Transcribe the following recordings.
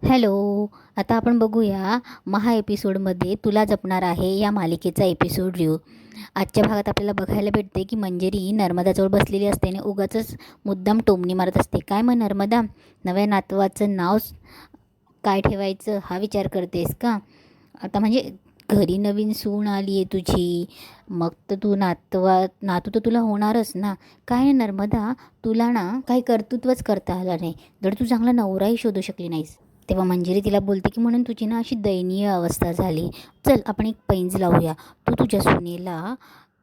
Hello. आता आपण बघूया महा एपिसोडमध्ये तुला जपणार आहे या मालिकेचा एपिसोड रिव्ह्यू. आजच्या भागात आपल्याला बघायला भेटते की मंजिरी नर्मदाजवळ बसलेली असते आणि उगाचच मुद्दाम टोमणी मारत असते. काय मग नर्मदा, नव्या नातवाचं नाव काय ठेवायचं हा विचार करतेस का? आता म्हणजे घरी नवीन सून आली आहे तुझी, मग तर तू नातू तर तुला होणारच ना. काय ना नर्मदा, तुला ना काही कर्तृत्वच करता आलं नाही, जर तू चांगला नवराही शोधू शकली नाहीस. तेव्हा मंजिरी तिला बोलते की म्हणून तुझी ना अशी दयनीय अवस्था झाली. चल आपण एक पैंज लावूया. तू तुझ्या सुनेला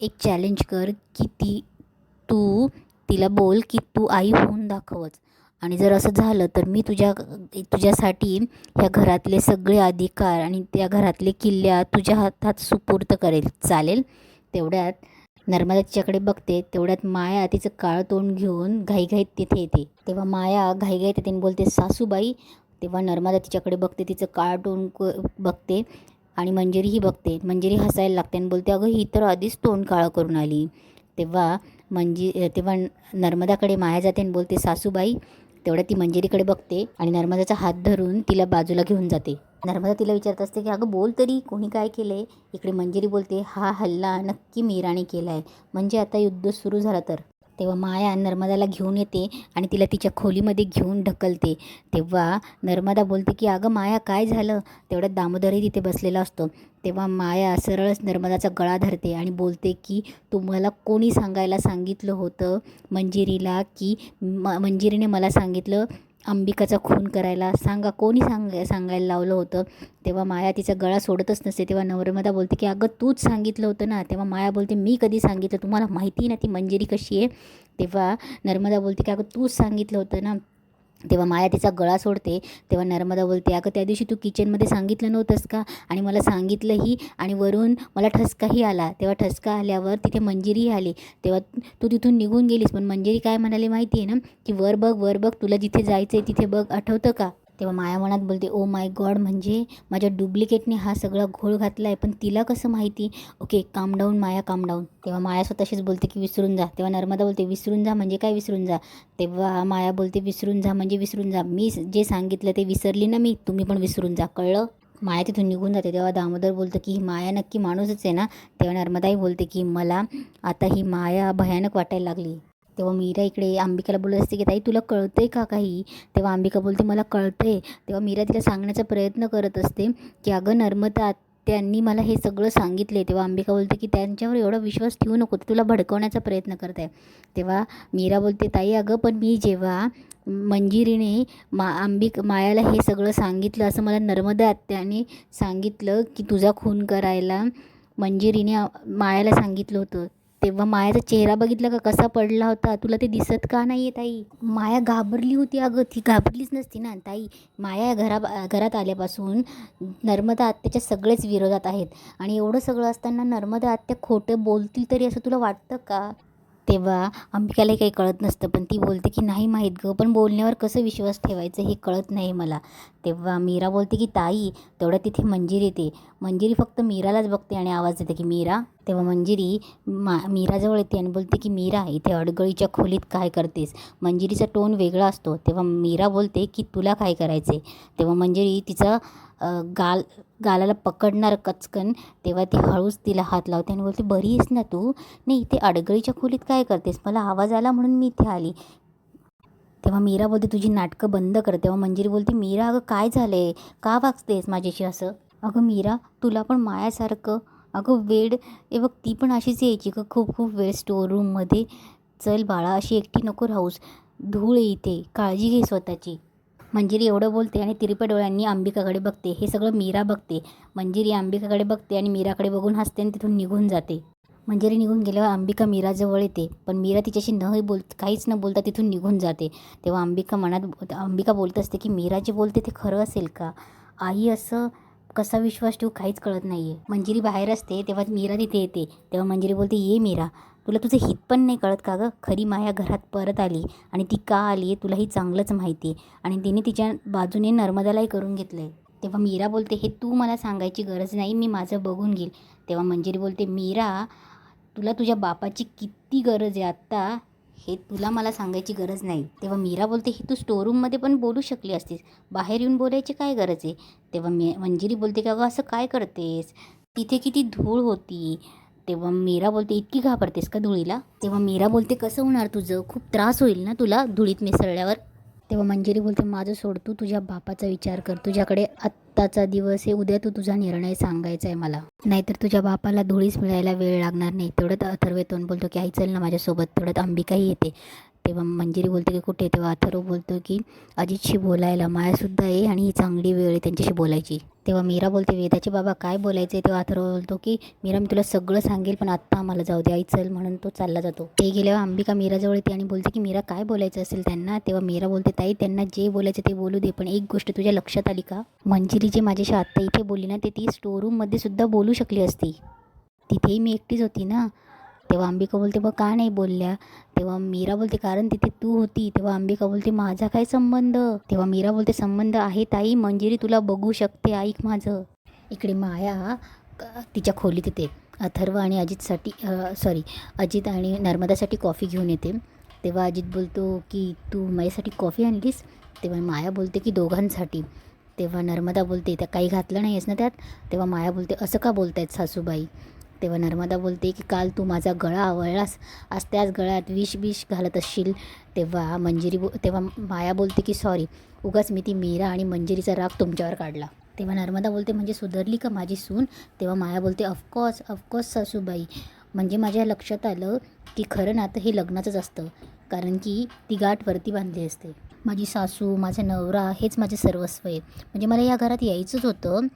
एक चॅलेंज कर की तू तिला बोल की तू आई होऊन दाखवच. आणि जर असं झालं तर मी तुझ्यासाठी ह्या घरातले सगळे अधिकार आणि त्या घरातले किल्ल्या तुझ्या हातात सुपूर्द करेल. चालेल? तेवढ्यात नर्मदा तिच्याकडे बघते. तेवढ्यात माया तिचं काळं तोंड घेऊन घाईघाईत तिथे येते. तेव्हा माया घाईघाईत येते आणि बोलते, सासूबाई. तेव्हा नर्मदा तिच्याकडे बघते, तिचं काळं तोंड बघते आणि मंजिरीही बघते. मंजिरी हसायला लागते आणि बोलते, अगं ही तर आधीच तोंड काळं करून आली. तेव्हा नर्मदाकडे माया जाते आणि बोलते, सासूबाई. तेवढ्या ती मंजिरीकडे बघते आणि नर्मदाचा हात धरून तिला बाजूला घेऊन जाते. नर्मदा तिला विचारत असते की अगं बोल तरी, कोणी काय केलंय? इकडे मंजिरी बोलते, हा हल्ला नक्की मीराने केला आहे, म्हणजे आता युद्ध सुरू झालं तर. तेव्हा माया नर्मदाला घेऊन येते आणि तिला तिच्या खोलीमध्ये घेऊन ढकलते. तेव्हा नर्मदा बोलते की अगं माया काय झालं? तेवढ्यात दामोदरही तिथे बसलेला असतो. तेव्हा माया सरळच नर्मदाचा गळा धरते आणि बोलते की तुम्हाला कोणी सांगायला सांगितलं होतं मंजिरीला की मंजिरीने मला सांगितलं अंबिकाचा खून करायला? सांगा, कोणी सांगायला लावलं होतं? तेव्हा माया तिचा गळा सोडतच नसते. तेव्हा नर्मदा बोलते की अगं तूच सांगितलं होतं ना. तेव्हा माया बोलते, मी कधी सांगितलं? तुम्हाला माहिती ना ती मंजिरी कशी आहे. तेव्हा नर्मदा बोलते की अगं तूच सांगितलं होतं ना. तेव्हा माया तिचा गळा सोडते. तेव्हा नर्मदा बोलते, अगं त्या दिवशी तू किचनमध्ये सांगितलं नव्हतंस का? आणि मला सांगितलंही आणि वरून मला ठसकाही आला. तेव्हा ठसका आल्यावर तिथे मंजिरीही आली. तेव्हा तू तिथून निघून गेलीस. पण मंजिरी काय म्हणाली माहिती आहे ना, की वर बघ, वर बघ, तुला जिथे जायचं आहे तिथे बघ, आठवतं का? तेव्हा माया मनात बोलते, ओ माय गॉड, म्हणजे माझ्या डुप्लिकेटने हा सगळा घोळ घातला आहे, पण तिला कसं माहिती? ओके, काम डाऊन माया, काम डाऊन. तेव्हा माया स्वतःशीच बोलते की विसरून जा. तेव्हा नर्मदा बोलते, विसरून जा म्हणजे काय विसरून जा? तेव्हा माया बोलते, विसरून जा म्हणजे विसरून जा. मी जे सांगितलं ते विसरली ना मी, तुम्ही पण विसरून जा, कळलं? माया तिथून निघून जाते. तेव्हा दामोदर बोलतं की ही माया नक्की माणूसच आहे ना. तेव्हा नर्मदाही बोलते की मला आता ही माया भयानक वाटायला लागली. तेव्हा मीरा इकडे अंबिकाला बोलत असते की ताई तुला कळतंय का काही? तेव्हा अंबिका बोलते, मला कळतंय. तेव्हा मीरा तिला सांगण्याचा प्रयत्न करत असते की अगं नर्मदा, त्यांनी मला हे सगळं सांगितले. तेव्हा अंबिका बोलते की त्यांच्यावर एवढा विश्वास ठेवू नको, तुला भडकवण्याचा प्रयत्न करत आहे. तेव्हा मीरा बोलते, ताई अगं पण मी जेव्हा मंजिरीने मायाला हे सगळं सांगितलं, असं मला नर्मदा आत्याने सांगितलं की तुझा खून करायला मंजिरीने मायाला सांगितलं होतं. तेव्हा मायाचा चेहरा बघितला का कसा पडला होता? तुला ते दिसत का नाही आहे ताई? माया घाबरली होती. अगं ती घाबरलीच नसती ना ताई. माया घरात आल्यापासून नर्मदा आत्याच्या सगळेच विरोधात आहेत आणि एवढं सगळं असताना नर्मदा आत्या खोटं बोलतील तरी असं तुला वाटतं का? तेव्हा अंबिकालाही काही कळत नसतं, पण ती बोलते की नाही माहीत गं, पण बोलण्यावर कसं विश्वास ठेवायचं हे कळत नाही मला. तेव्हा मीरा बोलते की ताई. तेवढ्या तिथे मंजिरी येते. मंजिरी फक्त मीरालाच बघते आणि आवाज देते की मीरा. तेव्हा मंजिरी मीराजवळ येते आणि बोलते की मीरा, इथे अडगळीच्या खोलीत काय करतेस? मंजिरीचा टोन वेगळा असतो. तेव्हा मीरा बोलते की तुला काय करायचे? तेव्हा मंजिरी तिचा गालाला पकडणार कचकन. तेव्हा ती हळूच तिला हात लावते आणि बोलते, बरी आहेस ना तू? नाही, इथे अडगळीच्या खोलीत काय करतेस? मला आवाज आला म्हणून मी इथे आली. तेव्हा मीरा बोलते, तुझी नाटकं बंद कर. तेव्हा मंजिरी बोलते, मीरा अगं काय झालंय, का वागतेस माझ्याशी असं? अगं मीरा, तुला पण मायासारखं अगं वेड ए बघ, ती पण अशीच यायची का खूप खूप वेळ स्टोर रूममध्ये? चल बाळा, अशी एकटी नको राहूस, धूळ इथे, काळजी घे स्वतःची. मंजिरी एवढं बोलते आणि तिरप्या डोळ्यांनी अंबिकाकडे बघते. हे सगळं मीरा बघते. मंजिरी अंबिकाकडे बघते आणि मीराकडे बघून हसते आणि तिथून निघून जाते. मंजिरी निघून गेल्यावर अंबिका मीराजवळ येते, पण मीरा तिच्याशी काहीच न बोलता तिथून निघून जाते. तेव्हा अंबिका बोलत असते की मीरा जे बोलते ते खरं असेल का? आई असं कसा विश्वास ठेवू, काहीच कळत नाही आहे. मंजिरी बाहेर असते तेव्हा मीरा तिथे येते. तेव्हा मंजिरी बोलते, ये मीरा, तुला तुझं हित पण नाही कळत का गं? खरी माया घरात परत आली आणि ती का आली आहे तुलाही चांगलंच माहिती आहे. आणि तिने तिच्या बाजूने नर्मदालाही करून घेतलं आहे. तेव्हा मीरा बोलते, हे तू मला सांगायची गरज नाही, मी माझं बघून घेईल. तेव्हा मंजिरी बोलते, मीरा, तुला तुझ्या बापाची किती गरज आहे आत्ता? हे तुला मला सांगायची गरज नाही. तेव्हा मीरा बोलते ही तू स्टोरूममध्ये पण बोलू शकली असतीस, बाहेर येऊन बोलायची काय गरज आहे. तेव्हा मंजिरी बोलते की अगं असं काय करतेस, तिथे किती धूळ होती. तेव्हा मीरा बोलते इतकी घाबरतेस का धुळीला. तेव्हा मीरा बोलते कसं होणार तुझं, खूप त्रास होईल ना तुला धुळीत मिसळल्यावर. तेव्हा मंजिरी बोलते माझं सोड, तू तुझ्या बापाचा विचार कर, तुझ्याकडे आत्ताचा दिवस आहे, उद्या तू तुझा निर्णय सांगायचा आहे मला, नाहीतर तुझ्या बापाला धुळीस मिळायला वेळ लागणार नाही. तेवढ्यात अथर्व येतो आणि बोलतो की आई चल ना माझ्यासोबत. तेवढ्यात अंबिकाही येते. तेव्हा मंजिरी बोलते की कुठे. तेव्हा अथर्व बोलतो की अजितशी बोलायला मायासुद्धा आहे आणि ही चांगली वेळ आहे त्यांच्याशी बोलायची. तेव्हा मीरा बोलते वेदाचे बाबा काय बोलायचं आहे. तेव्हा अथर्व बोलतो की मीरा मी तुला सगळं सांगेल पण आत्ता आम्हाला जाऊ दे आई चल, म्हणून तो चालला जातो. ते गेल्यावर अंबिका मीराजवळ येते आणि बोलते की मीरा काय बोलायचं असेल त्यांना. तेव्हा मीरा बोलते ताई त्यांना जे बोलायचं ते बोलू दे, पण एक गोष्ट तुझ्या लक्षात आली का, मंजिरी जे माझ्याशी आत्ता इथे बोलली ना ते ती स्टोरूममध्ये सुद्धा बोलू शकली असती, तिथेही मी एकटीच होती ना. तेव्हा अंबिका बोलते मग का नाही बोलल्या. तेव्हा मीरा बोलते कारण तिथे तू होती. तेव्हा अंबिका बोलते माझा काय संबंध. तेव्हा मीरा बोलते संबंध आहे ताई, मंजिरी तुला बघू शकते, ऐक माझं. इकडे माया तिच्या खोलीत येते. अथर्व आणि अजितसाठी अजित आणि नर्मदासाठी कॉफी घेऊन येते. तेव्हा अजित बोलतो की तू माझ्यासाठी कॉफी आणलीस. तेव्हा माया बोलते की दोघांसाठी. तेव्हा नर्मदा बोलते त्या काही घातलं नाही आहेस ना त्यात. तेव्हा माया बोलते असं का बोलतायत सासूबाई. तेव्हा नर्मदा बोलते की काल तू माझा गळा आवळलास, आज त्याच गळ्यात विष घालत असशील. तेव्हा माया बोलते की सॉरी, उगाच मी ती मीरा आणि मंजिरीचा राग तुमच्यावर काढला. तेव्हा नर्मदा बोलते म्हणजे सुधारली का माझी सून. तेव्हा माया बोलते ऑफकोर्स सासूबाई, म्हणजे माझ्या लक्षात आलं की खरं नातं हे लग्नाचंच असतं, कारण की ती गाठ वरती बांधली असते. माझी सासू माझा नवरा हेच माझे सर्वस्व आहे, म्हणजे मला या घरात यायचंच होतं,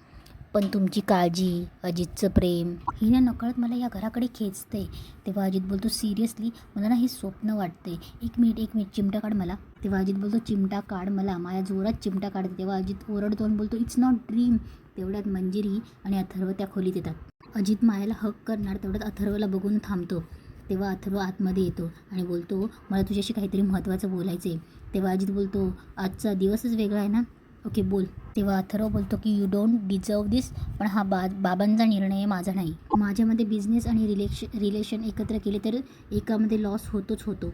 पण तुमची काळजी अजितचं प्रेम ही ना नकळत मला या घराकडे खेचते. तेव्हा अजित बोलतो सिरियसली मला ना हे स्वप्न वाटते. एक मिनिट चिमटा काढ मला. तेव्हा अजित बोलतो चिमटा काढ मला. माया जोरात चिमटा काढते. तेव्हा अजित ओरडतो आणि बोलतो इट्स नॉट ड्रीम. तेवढ्यात मंजिरी आणि अथर्व त्या खोलीत येतात. अजित मायाला हक करणार तेवढ्यात अथर्वला बघून थांबतो. तेव्हा अथर्व आतमध्ये येतो आणि बोलतो मला तुझ्याशी काहीतरी महत्त्वाचं बोलायचं आहे. तेव्हा अजित बोलतो आजचा दिवसच वेगळा आहे ना, ओके बोल. तेव्हा अथर्व बोलतो की यू डोंट डिझर्व दिस, पण हा बाबांचा निर्णय आहे, माझा नाही. माझ्यामध्ये बिझनेस आणि रिलेशन एकत्र केले तर एकामध्ये लॉस होतो.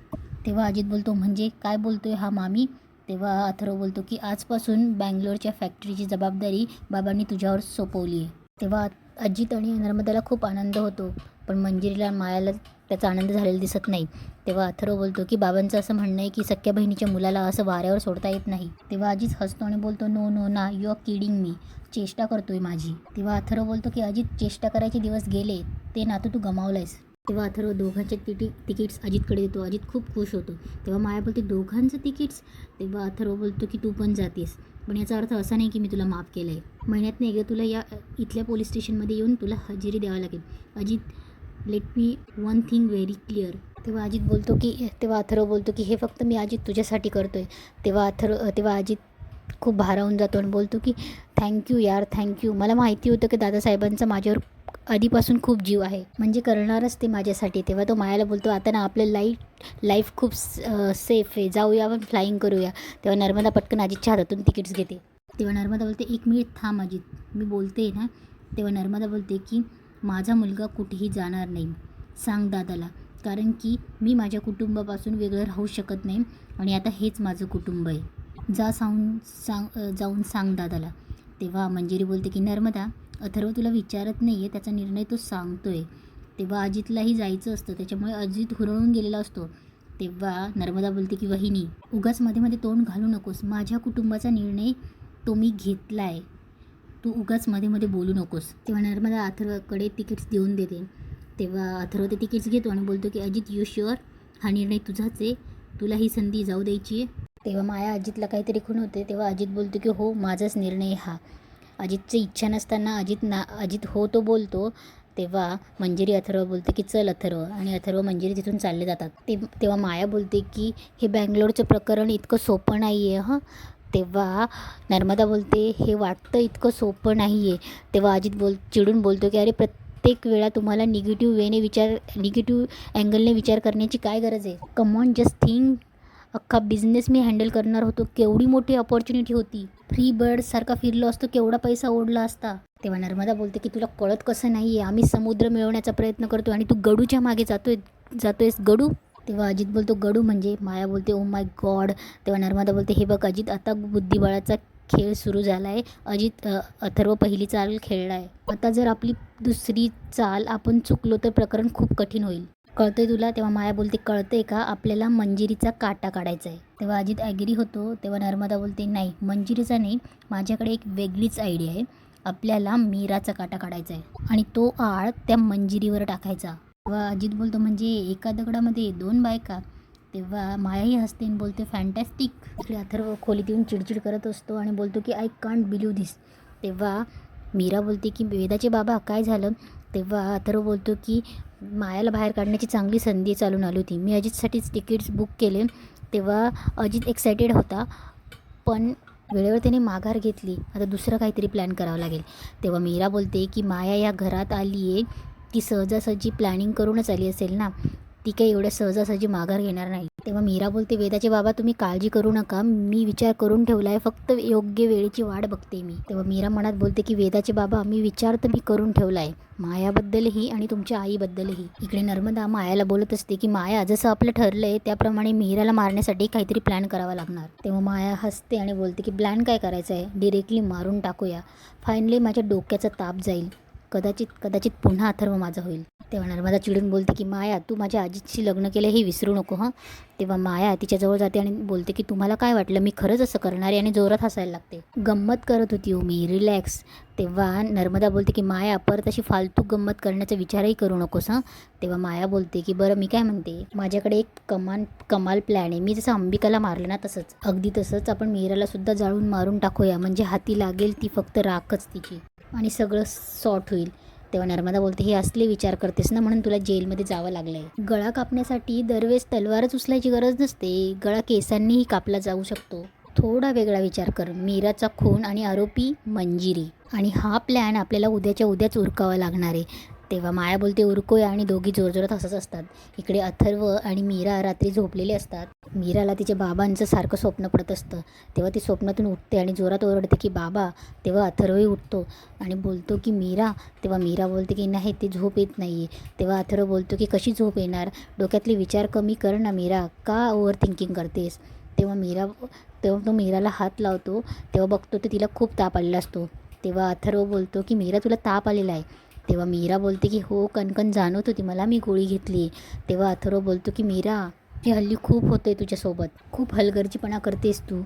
तेव्हा अजित बोलतो म्हणजे काय बोलतोय हा मामी. तेव्हा अथर्व बोलतो की आजपासून बँगलोरच्या फॅक्टरीची जबाबदारी बाबांनी तुझ्यावर सोपवली आहे. तेव्हा अजित आणि नर्मदाला खूप आनंद होतो, पण मंजिरीला मायाला त्याचा आनंद झालेला दिसत नाही. तेव्हा अथर्व बोलतो की बाबांचं असं म्हणणं आहे की सख्या बहिणीच्या मुलाला असं वाऱ्यावर सोडता येत नाही. तेव्हा अजित हसतो आणि बोलतो नो ना, यू आर किडिंग मी, चेष्टा करतोय माझी. तेव्हा अथर्व बोलतो की अजित चेष्टा करायचे दिवस गेले, ते नातं तू गमावलंयस. तेव्हा अथर्व दोघांचे तिकीट्स अजितकडे देतो. अजित खूप खुश होतो. तेव्हा माया बोलते दोघांचं तिकीट्स. तेव्हा अथर्व बोलतो की तू पण जातेस, पण याचा अर्थ असा नाही की मी तुला माफ केलं आहे. महिन्यातनं एकदा तुला या इथल्या पोलीस स्टेशनमध्ये येऊन तुला हजेरी द्यावी लागेल. Ajit let me one thing very clear. तेव्हा अथर्व बोलतो की हे फक्त मी अजित तुझ्यासाठी करतो आहे. तेव्हा अजित खूप भारावून जातो आणि बोलतो की थँक्यू यार, थँक्यू. मला माहिती होतं की दादासाहेबांचा माझ्यावर आधीपासून खूप जीव आहे, म्हणजे करणारच ते माझ्यासाठी. तेव्हा तो मायाला बोलतो आता ना आपलं लाईफ खूप सेफ आहे, जाऊया आपण फ्लाईंग करूया. तेव्हा नर्मदा पटकन अजितच्या हातातून तिकीट्स घेते. तेव्हा नर्मदा बोलते एक मिनिट थांब अजित, मी बोलते ना. तेव्हा नर्मदा बोलते की माझा मुलगा कुठेही जाणार नाही, सांग दादाला, कारण की मी माझ्या कुटुंबापासून वेगळं राहू शकत नाही आणि आता हेच माझं कुटुंब आहे. जाऊन सांग दादाला. तेव्हा मंजिरी बोलते की नर्मदा अथर्व तुला विचारत नाही आहे, त्याचा निर्णय तो सांगतो आहे. तेव्हा अजितलाही जायचं असतं, त्याच्यामुळे अजित हुरळून गेलेला असतो. तेव्हा नर्मदा बोलते की वहिनी उगाच मध्ये तोंड घालू नकोस, माझ्या कुटुंबाचा निर्णय तो मी घेतला आहे, तू उगाच मध्ये बोलू नकोस. तेव्हा नर्मदा अथर्वकडे तिकीट्स देऊन देते. तेव्हा अथर्व ते तिकीट्स घेतो आणि बोलतो की अजित यू शुअर, हा निर्णय तुझाच आहे, तुला ही संधी जाऊ द्यायची आहे. तेव्हा माया अजितला काहीतरी खूण होते. तेव्हा अजित बोलतो की हो माझाच निर्णय हा. अजितची इच्छा नसताना अजित हो तो बोलतो. तेव्हा मंजिरी अथर्व बोलते की चल अथर्व, आणि अथर्व मंजिरी तिथून चालले जातात. तेव्हा माया बोलते की हे बँगलोरचं प्रकरण इतकं सोपं नाही आहे हं. तेव्हा नर्मदा बोलते हे वाटतं इतकं सोपं नाही आहे. तेव्हा अजित चिडून बोलतो की अरे प्रत्येक वेळा तुम्हाला निगेटिव्ह अँगलने विचार करण्याची काय गरज आहे. कम ऑन जस्ट थिंक, अख्खा बिझनेस मी हँडल करणार होतो, केवढी मोठी अपॉर्च्युनिटी होती, फ्री बर्डसारखा फिरलो असतो, केवढा पैसा ओढला असता. तेव्हा नर्मदा बोलते की तुला कळत कसं नाही आहे, आम्ही समुद्र मिळवण्याचा प्रयत्न करतो आणि तू गडूच्या मागे जातोयस. गडू तेव्हा अजित बोलतो गडू म्हणजे. माया बोलते ओ माय गॉड. तेव्हा नर्मदा बोलते हे बघ अजित, आता बुद्धिबळाचा खेळ सुरू झाला आहे. अथर्व पहिली चाल खेळला आहे. आता जर आपली दुसरी चाल आपण चुकलो तर प्रकरण खूप कठीण होईल. कळतंय तुला? तेव्हा माया बोलते कळतंय का, आपल्याला मंजिरीचा काटा काढायचा आहे. तेव्हा अजित ॲग्री होतो. तेव्हा नर्मदा बोलते नाही, मंजिरीचा नाही, माझ्याकडे एक वेगळीच आयडिया आहे. आपल्याला मीराचा काटा काढायचा आहे आणि तो आळ त्या मंजिरीवर टाकायचा. तेव्हा अजित बोलतो म्हणजे एका दगडामध्ये 2 बायका. तेव्हा मायाही हसते आणि बोलते फॅन्टॅस्टिक. इकडे अथर्व खोलीत येऊन चिडचिड करत असतो आणि बोलतो की आय कांट बिलीव्ह धिस. तेव्हा मीरा बोलते की वेदाचे बाबा काय झालं. तेव्हा अथर्व बोलतो की मायाला बाहेर काढण्याची चांगली संधी चालून आली होती, मी अजितसाठीच तिकीट्स बुक केले. तेव्हा अजित एक्सायटेड होता, पण वेळेवर त्याने माघार घेतली. आता दुसरं काहीतरी प्लॅन करावं लागेल. तेव्हा मीरा बोलते की माया या घरात आली आहे, ती सहजासहजी प्लॅनिंग करूनच आली असेल ना, ती काही एवढ्या सहजासहजी माघार घेणार नाही. तेव्हा मीरा बोलते वेदाचे बाबा तुम्ही काळजी करू नका, मी विचार करून ठेवला आहे, फक्त योग्य वेळेची वाट बघते मी. तेव्हा मीरा मनात बोलते की वेदाचे बाबा मी विचार तर मी करून ठेवला आहे, मायाबद्दलही आणि तुमच्या आईबद्दलही. इकडे नर्मदा मायाला बोलत असते की माया जसं आपलं ठरलं आहे त्याप्रमाणे मीराला मारण्यासाठी काहीतरी प्लॅन करावा लागणार. तेव्हा माया हसते आणि बोलते की प्लॅन काय करायचं आहे, डिरेक्टली मारून टाकूया, फायनली माझ्या डोक्याचा ताप जाईल, कदाचित पुन्हा अथर्व माझा होईल. तेव्हा नर्मदा चिडून बोलते की माया तू माझ्या आजीशी लग्न केलं हे विसरू नको हां. तेव्हा माया तिच्याजवळ जाते आणि बोलते की तुम्हाला काय वाटलं मी खरंच असं करणार आहे, आणि जोरात हसायला लागते. गंमत करत होती हो मी, रिलॅक्स. तेव्हा नर्मदा बोलते की माया परत अशी फालतू गंमत करण्याचा विचारही करू नकोस हां. तेव्हा माया बोलते की बरं मी काय म्हणते, माझ्याकडे एक कमाल प्लॅन आहे. मी जसं अंबिकाला मारलं ना तसंच, अगदी तसंच आपण मीराला सुद्धा जाळून मारून टाकूया, म्हणजे हाती लागेल ती फक्त राखच तिची, आणि सगळं सॉर्ट होईल. तेव्हा नर्मदा बोलते हे असले विचार करतेस ना म्हणून तुला जेलमध्ये जावं लागलं आहे. गळा कापण्यासाठी दरवेळेस तलवारच उचलायची गरज नसते, गळा केसांनीही कापला जाऊ शकतो. थोडा वेगळा विचार कर, मीराचा खून आणि आरोपी मंजिरी, आणि हा प्लॅन आपल्याला उद्याच्या उद्याच उरकावा लागणार आहे. तेव्हा माया बोलते उरकूया, आणि दोघी जोरजोरात हसत असतात. इकडे अथर्व आणि मीरा रात्री झोपलेले असतात. मीराला तिच्या बाबांचं सारखं स्वप्न पडत असतं. तेव्हा ती स्वप्नातून उठते आणि जोरात ओरडते की बाबा. तेव्हा अथर्वही उठतो आणि बोलतो की मीरा. तेव्हा मीरा बोलते की नाही ती झोप येत नाही आहे. तेव्हा अथर्व बोलतो की कशी झोप येणार, डोक्यातले विचार कमी कर ना मीरा, का ओव्हर थिंकिंग करतेस. तेव्हा तो मीराला हात लावतो. तेव्हा बघतो तर तिला खूप ताप आलेला असतो. तेव्हा अथर्व बोलतो की मीरा तुला ताप आलेला आहे. तेव्हा मीरा बोलते की हो कणकण जाणवत होती मला, मी गोळी घेतली. तेव्हा अथर्व बोलतो की मीरा हे हल्ली खूप होते तुझ्यासोबत, खूप हलगर्जीपणा करतेस तू.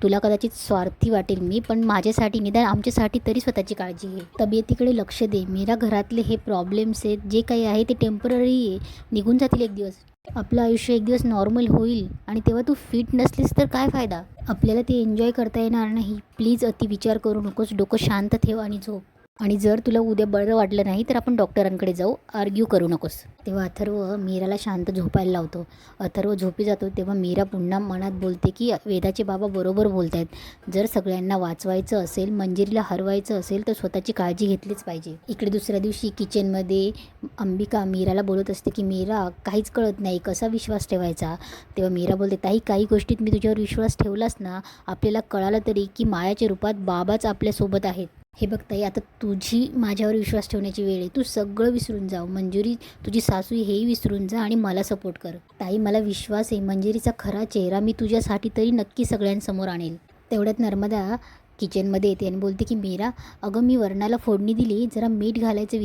तुला कदाचित स्वार्थी वाटेल मी, पण माझ्यासाठी निदान आमच्यासाठी तरी स्वतःची काळजी घे, तब्येतीकडे लक्ष दे. मीरा घरातले हे प्रॉब्लेम्स आहेत जे काही आहे ते टेम्पररी आहे, निघून जातील एक दिवस. आपलं आयुष्य एक दिवस नॉर्मल होईल आणि तेव्हा तू फिट नसलीस तर काय फायदा, आपल्याला ते एन्जॉय करता येणार नाही. प्लीज अति विचार करू नकोस, डोकं शांत ठेव आणि झोप. आणि जर तुला उद्या बरं वाटलं नाही तर आपण डॉक्टरांकडे जाऊ, आर्ग्यू करू नकोस. तेव्हा अथर्व मीराला शांत झोपायला लावतो. अथर्व झोपी जातो. तेव्हा मीरा पुन्हा मनात बोलते की वेदाचे बाबा बरोबर बोलत आहेत, जर सगळ्यांना वाचवायचं असेल, मंजिरीला हरवायचं असेल तर स्वतःची काळजी घेतलीच पाहिजे. इकडे दुसऱ्या दिवशी किचनमध्ये अंबिका मीराला बोलत असते की मीरा काहीच कळत नाही, कसा विश्वास ठेवायचा. तेव्हा मीरा बोलते ताई काही गोष्टीत मी तुझ्यावर विश्वास ठेवलास ना, आपल्याला कळालं तरी की मायाच्या रूपात बाबाच आपल्यासोबत आहेत. हे बघ ताई, आता तुझी माझ्यावर विश्वास ठेवण्याची वेळ आहे. तू सगळं विसरून जा, मंजुरी तुझी सासू हेही विसरून जा आणि मला सपोर्ट कर. ताई मला विश्वास आहे, मंजिरीचा खरा चेहरा मी तुझ्यासाठी तरी नक्की सगळ्यांसमोर आणेल. तेवढ्यात नर्मदा किचनमध्ये येते आणि बोलते की मीरा अगं मी वरणाला फोडणी दिली, जरा मीठ घालायचं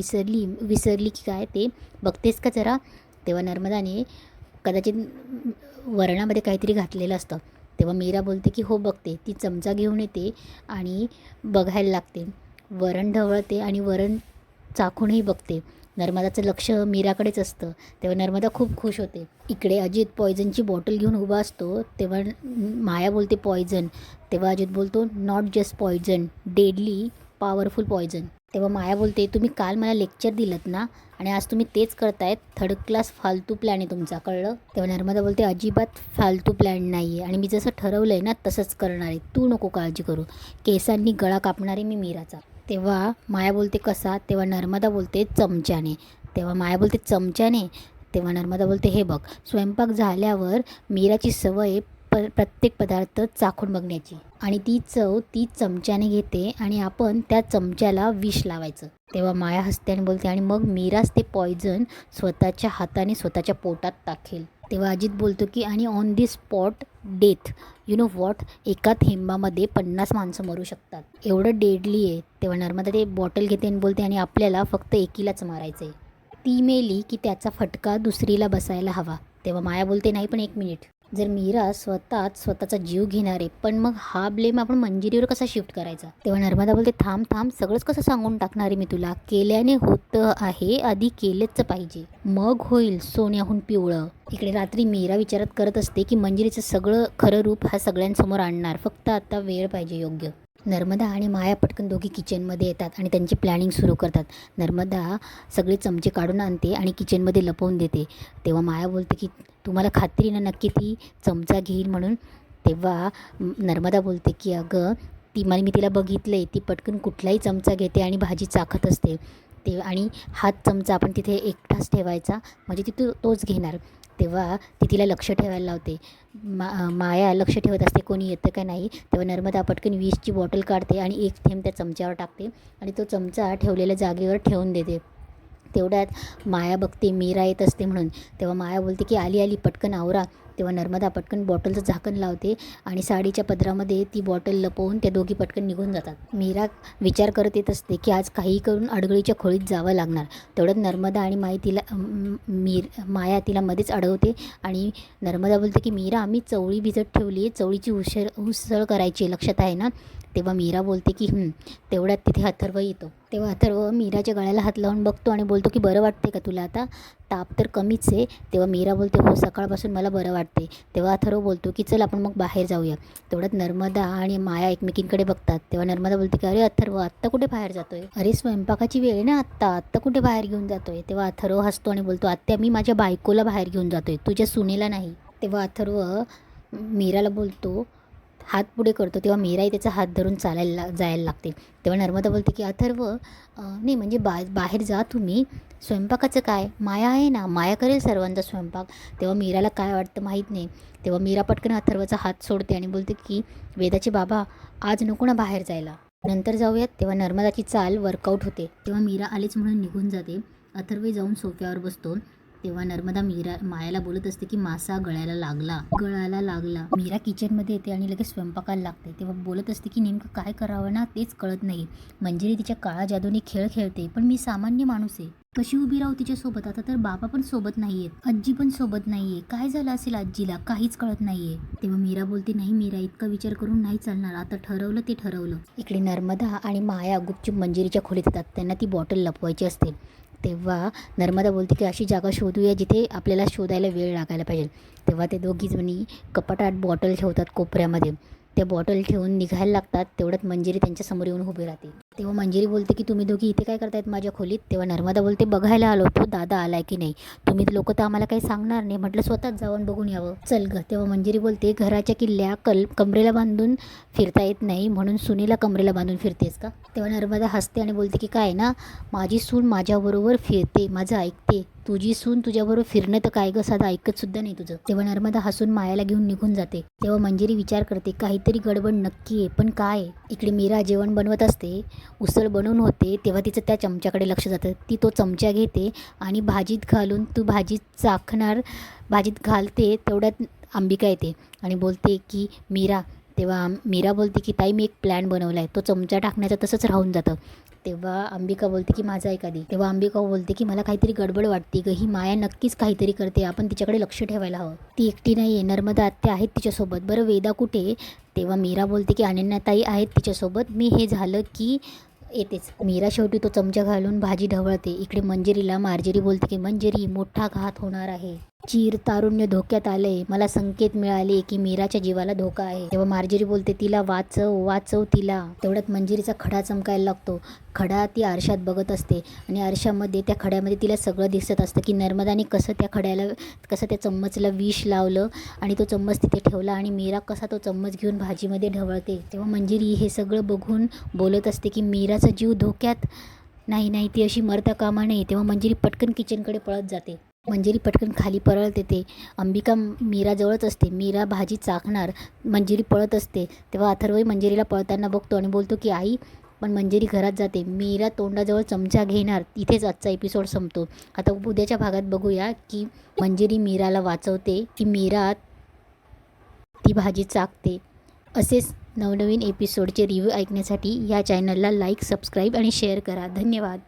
विसरली की काय ते बघतेस का जरा. तेव्हा नर्मदाने कदाचित वरणामध्ये काहीतरी घातलेलं असतं. तेव्हा मीरा बोलते की हो बघते. ती चमचा घेऊन येते आणि बघायला लागते. वरण ढवळते आणि वरण चाखूनही बघते. नर्मदाचं लक्ष मीराकडेच असतं. तेव्हा नर्मदा खूप खुश होते. इकडे अजित पॉयझनची बॉटल घेऊन उभा असतो. तेव्हा माया बोलते पॉयझन. तेव्हा अजित बोलतो not just poison, deadly powerful poison. तेव्हा माया बोलते तुम्ही काल मला लेक्चर दिलंत ना, आणि आज तुम्ही तेच करतायत. थर्ड क्लास फालतू प्लॅन आहे तुमचा, कळलं. तेव्हा नर्मदा बोलते अजिबात फालतू प्लॅन नाही आहे, आणि मी जसं ठरवलं आहे ना तसंच करणार आहे, तू नको काळजी करू. केसांनी गळा कापणार आहे मी मीराचा. तेव्हा माया बोलते कसा. तेव्हा नर्मदा बोलते चमच्याने. तेव्हा माया बोलते चमच्याने. तेव्हा नर्मदा बोलते हे बघ, स्वयंपाक झाल्यावर मीराची सवय प्रत्येक पदार्थ चाखून बघण्याची, आणि ती चव ती चमच्याने घेते आणि आपण त्या चमच्याला विष लावायचं. तेव्हा माया हसते आणि बोलते आणि मग मीराच ते पॉयझन स्वतःच्या हाताने स्वतःच्या पोटात टाकेल. तेव्हा अजित बोलतो की आणि on the spot death, you know what, एका थेंबामध्ये 50 माणसं मरू शकतात, एवढं डेडली आहे. तेव्हा नर्मदा ते बॉटल घेते आणि बोलते आणि आपल्याला फक्त एकीलाच मारायचं आहे, ती मेली की त्याचा फटका दुसरीला बसायला हवा. तेव्हा माया बोलते नाही पण 1 मिनिट, जर मीरा स्वतःचा जीव घेणार आहे, पण मग हा ब्लेम आपण मंजिरीवर कसा शिफ्ट करायचा. तेव्हा नर्मदा बोलते थांब थांब, सगळंच कसं सांगून टाकणार आहे मी तुला, केल्याने होतं आहे, आधी केलंच पाहिजे, मग होईल सोन्याहून पिवळं. इकडे रात्री मीरा विचारात करत असते की मंजिरीचं सगळं खरं रूप हा सगळ्यांसमोर आणणार, फक्त आता वेळ पाहिजे योग्य. नर्मदा आणि माया पटकन दोघी किचनमध्ये येतात आणि त्यांची प्लॅनिंग सुरू करतात. नर्मदा सगळे चमचे काढून आणते आणि किचनमध्ये लपवून देते. तेव्हा माया बोलते की तुम्हाला खात्री ना नक्की ती चमचा घेईल म्हणून. तेव्हा नर्मदा बोलते की अगं मी तिला बघितलं आहे, ती पटकन कुठलाही चमचा घेते आणि भाजी चाखत असते ते, आणि हाच चमचा आपण तिथे एकटाच ठेवायचा म्हणजे ती तोच घेणार. तेव्हा ती तिला लक्ष ठेवायला लावते. माया लक्ष ठेवत असते कोणी येतं का नाही. तेव्हा नर्मदा पटकन 20ची बॉटल काढते आणि एक थेंब त्या चमच्यावर टाकते आणि तो चमचा ठेवलेल्या जागेवर ठेवून देते. तेवढ्यात माया बघते मीरा येत असते म्हणून. तेव्हा माया बोलते की आली पटकन आवरा. तेव्हा नर्मदा पटकन बॉटलचं झाकण लावते आणि साडीच्या पदरामध्ये ती बॉटल लपवून त्या दोघी पटकन निघून जातात. मीरा विचार करत येत असते की आज काही करून अडगळीच्या खोलीत जावं लागणार. तेवढ्यात नर्मदा आणि माया तिला मध्येच अडवते आणि नर्मदा बोलते की मीरा आम्ही चवळी भिजत ठेवली आहे, चवळीची उसळ करायची, लक्षात आहे ना. तेव्हा मीरा बोलते की तेवढ्यात तिथे अथर्व येतो. तेव्हा अथर्व मीराच्या गळ्याला हात लावून बघतो आणि बोलतो की बरं वाटते का तुला आता, ताप तर कमीच आहे. तेव्हा मीरा बोलते हो सकाळपासून मला बरं वाटते. तेव्हा अथर्व बोलतो की चल आपण मग बाहेर जाऊया. तेवढ्यात नर्मदा आणि माया एकमेकींकडे बघतात. तेव्हा नर्मदा बोलते की अरे अथर्व आत्ता कुठे बाहेर जातोय, अरे स्वयंपाकाची वेळ आहे ना आत्ता कुठे बाहेर घेऊन जातोय. तेव्हा अथर्व हसतो आणि बोलतो आत्या मी माझ्या बायकोला बाहेर घेऊन जातोय, तुझ्या सुनेला नाही. तेव्हा अथर्व मीराला बोलतो, हात पुढे करतो. तेव्हा मीराही त्याचा हात धरून जायला लागते. तेव्हा नर्मदा बोलते की अथर्व नाही म्हणजे बाहेर जा तुम्ही, स्वयंपाकाचं काय, माया आहे ना, माया करेल सर्वांचा स्वयंपाक. तेव्हा मीराला काय वाटतं माहीत नाही. तेव्हा मीरा पटकन अथर्वचा हात सोडते आणि बोलते की वेदाचे बाबा आज नको ना बाहेर जायला, नंतर जाऊयात. तेव्हा नर्मदाची चाल वर्कआउट होते. तेव्हा मीरा आलीच म्हणून निघून जाते. अथर्व जाऊन सोफ्यावर बसतो. तेव्हा नर्मदा मायाला बोलत असते की मासा गळायला लागला. मीरा किचनमध्ये येते आणि लगेच स्वयंपाकाला लागते. तेव्हा बोलत असते की नेमकं काय करावं ना तेच कळत नाही. मंजिरी तिच्या काळा जादूने खेळ खेळते, पण मी सामान्य माणूस आहे, कशी उभी राहू तिच्यासोबत. आता तर बाबा पण सोबत नाहीयेत, आजी पण सोबत नाहीये, काय झालं असेल आजीला काहीच कळत नाहीये. तेव्हा मीरा बोलते नाही मीरा इतका विचार करून नाही चालणार, आता ठरवलं ते ठरवलं. इकडे नर्मदा आणि माया गुपचूप मंजिरीच्या खोलीत येतात. त्यांना ती बॉटल लपवायची असते. तेव्हा नर्मदा बोलते की अशी जागा शोधूया जिथे आपल्याला शोधायला वेळ लागायला पाहिजे. तेव्हा ते दोघी जणी कपाटात बॉटल ठेवतात कोपऱ्यामध्ये. त्या बॉटल ठेवून निघायला लागतात. तेवढ्यात मंजिरी त्यांच्यासमोर येऊन उभी राहते. तेव्हा मंजिरी बोलते की तुम्ही दोघी इथे काय करतायत माझ्या खोलीत. तेव्हा नर्मदा बोलते बघायला आलो होतो दादा आलाय की नाही, तुम्ही लोक तर आम्हाला काही सांगणार नाही, म्हटलं स्वतःच जाऊन बघून यावं, चल ग. तेव्हा मंजिरी बोलते घराच्या किल्ल्या कमरेला बांधून फिरता येत नाही म्हणून सुनेला कमरेला बांधून फिरतेस का. तेव्हा नर्मदा हसते आणि बोलते की काय ना, माझी सून माझ्याबरोबर फिरते, माझं ऐकते, तुझी सून तुझ्याबरोबर फिरणं तर काय ग, साधं ऐकत सुद्धा नाही तुझं. तेव्हा नर्मदा हसून मायाला घेऊन निघून जाते. तेव्हा मंजिरी विचार करते काहीतरी गडबड नक्की आहे, पण काय. इकडे मीरा जेवण बनवत असते, उसळ बनवून होते. तेव्हा तिचं त्या चमच्याकडे लक्ष जातं. ती तो चमचा घेते आणि भाजीत घालून तू भाजीत चाखणार, भाजीत घालते. तेवढ्यात अंबिका येते आणि बोलते की मीरा. तेव्हा मीरा बोलते की ताई मी एक प्लॅन बनवला आहे, तो चमचा टाकण्याचं तसंच राहून जातं. तेव्हा अंबिका बोलते की माझा एखादी. तेव्हा अंबिका बोलते की मला काहीतरी गडबड वाटते ग, ही माया नक्कीच काहीतरी करते, आपण तिच्याकडे लक्ष ठेवायला हवं, ती एकटी नाही आहे, नर्मदा आत्या आहेत तिच्यासोबत, बरं वेदा कुठे. तेव्हा मीरा बोलते की अनन्याताई आहेत तिच्यासोबत, मी हे झालं की येतेच. मीरा शेवटी तो चमचा घालून भाजी ढवळते. इकडे मंजिरीला मार्जरी बोलते की मंजिरी मोठा घात होणार आहे, चीर तारुण्य धोक्यात आले, मला संकेत मिळाले की मीराच्या जीवाला धोका आहे. तेव्हा मार्जरी बोलते तिला वाचव तिला. तेवढ्यात मंजिरीचा खडा चमकायला लागतो. खडा ती आरशात बघत असते आणि आरशामध्ये त्या खड्यामध्ये तिला सगळं दिसत असतं की नर्मदाने कसं त्या चम्मचला विष लावलं आणि तो चम्मच तिथे ठेवला आणि मीरा कसा तो चम्मच घेऊन भाजीमध्ये ढवळते. तेव्हा मंजिरी हे सगळं बघून बोलत असते की मीराचा जीव धोक्यात नाही, ती अशी मरता कामा नये. तेव्हा मंजिरी पटकन किचनकडे पळत जाते. मंजिरी पटकन खाली पळत येते. अंबिका मीराजवळच असते. मीरा भाजी चाखणार, मंजिरी पळत असते. तेव्हा अथर्वही मंजिरीला पळताना बघतो आणि बोलतो की आई पण मंजिरी घरात जाते. मीरा तोंडाजवळ चमचा घेणार. इथेच आजचा एपिसोड संपतो. आता उद्याच्या भागात बघूया की मंजिरी मीराला वाचवते की मीरा ती भाजी चाकते. असेच नवनवीन एपिसोडचे रिव्ह्यू ऐकण्यासाठी या चॅनलला लाईक, सबस्क्राईब आणि शेअर करा. धन्यवाद.